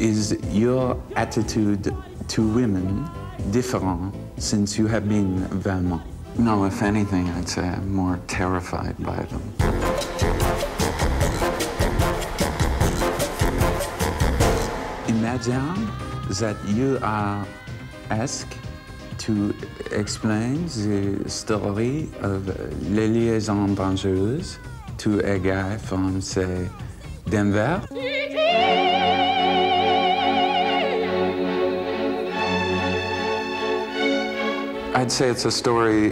Is your attitude to women different since you have been Valmont? No, if anything, I'd say I'm more terrified by them. Imagine that you are asked to explain the story of Les Liaisons Dangereuses to a guy from, say, Denver. I'd say it's a story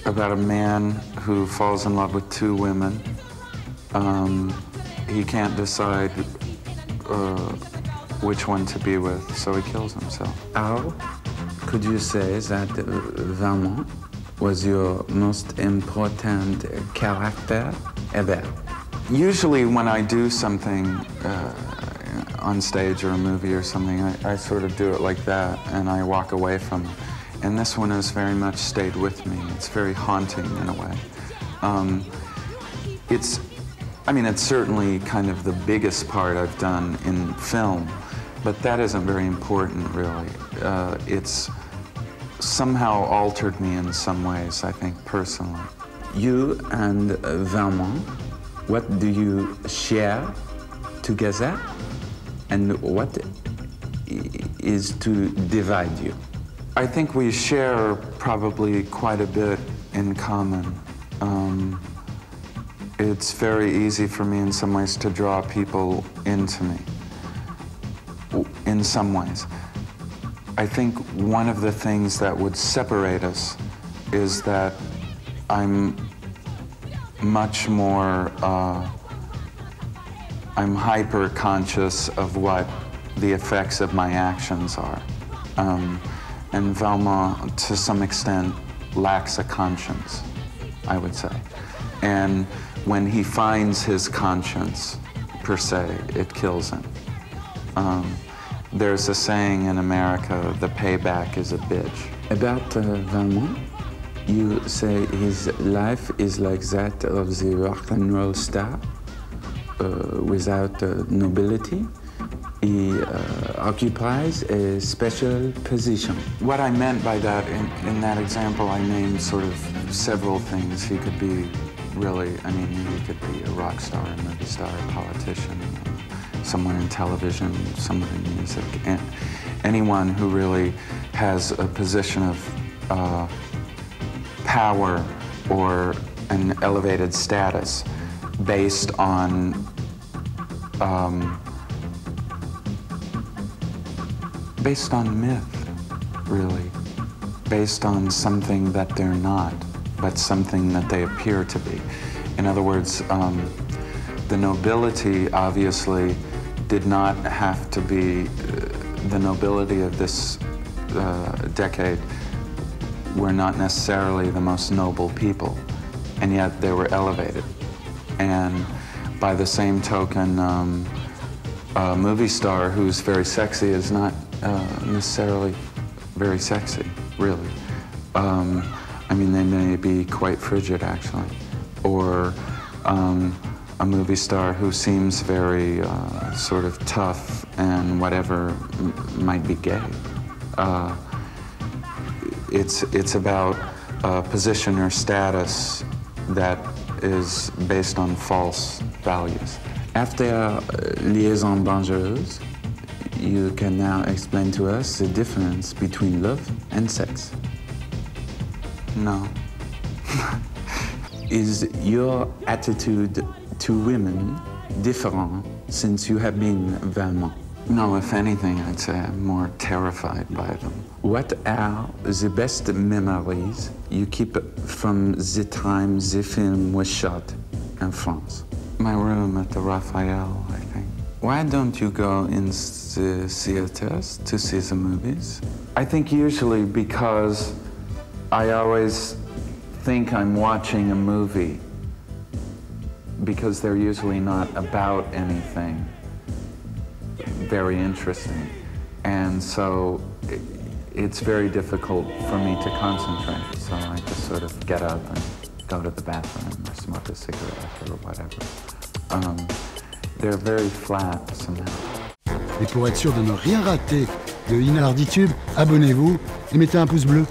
about a man who falls in love with two women. He can't decide which one to be with, so he kills himself. How could you say that Valmont was your most important character ever? Usually when I do something on stage or a movie or something, I sort of do it like that and I walk away from it. And this one has very much stayed with me. It's very haunting in a way. It's certainly kind of the biggest part I've done in film, but that isn't very important, really. It's somehow altered me in some ways, I think, personally. You and Valmont, what do you share together, and what is to divide you? I think we share probably quite a bit in common. It's very easy for me in some ways to draw people into me, in some ways. I think one of the things that would separate us is that I'm much more, I'm hyper-conscious of what the effects of my actions are. And Valmont, to some extent, lacks a conscience, I would say. And when he finds his conscience, per se, it kills him. There's a saying in America, the payback is a bitch. About Valmont, you say his life is like that of the rock and roll star, without nobility. He occupies a special position. What I meant by that, in that example, I named sort of several things. He could be really, he could be a rock star, a movie star, a politician, someone in television, someone in music, and anyone who really has a position of power or an elevated status based on myth, really. Based on something that they're not, but something that they appear to be. In other words, the nobility, obviously, did not have to be, the nobility of this decade were not necessarily the most noble people, and yet they were elevated. And by the same token, a movie star who's very sexy is not necessarily very sexy, really. They may be quite frigid, actually. Or a movie star who seems very sort of tough and whatever might be gay. It's about a position or status that is based on false values. After Liaisons Dangereuses, you can now explain to us the difference between love and sex. No. Is your attitude to women different since you have been Valmont? No, if anything, I'd say I'm more terrified by them. What are the best memories you keep from the time the film was shot in France? My room at the Raphael, I think. Why don't you go in the theaters to see the movies? I think usually because I always think I'm watching a movie because they're usually not about anything very interesting. And so it's very difficult for me to concentrate. So I just sort of get up and go to the bathroom or smoke a cigarette or whatever. They're very flat somehow. Et pour être sûr de ne rien rater de Inarditube, abonnez-vous et mettez un pouce bleu.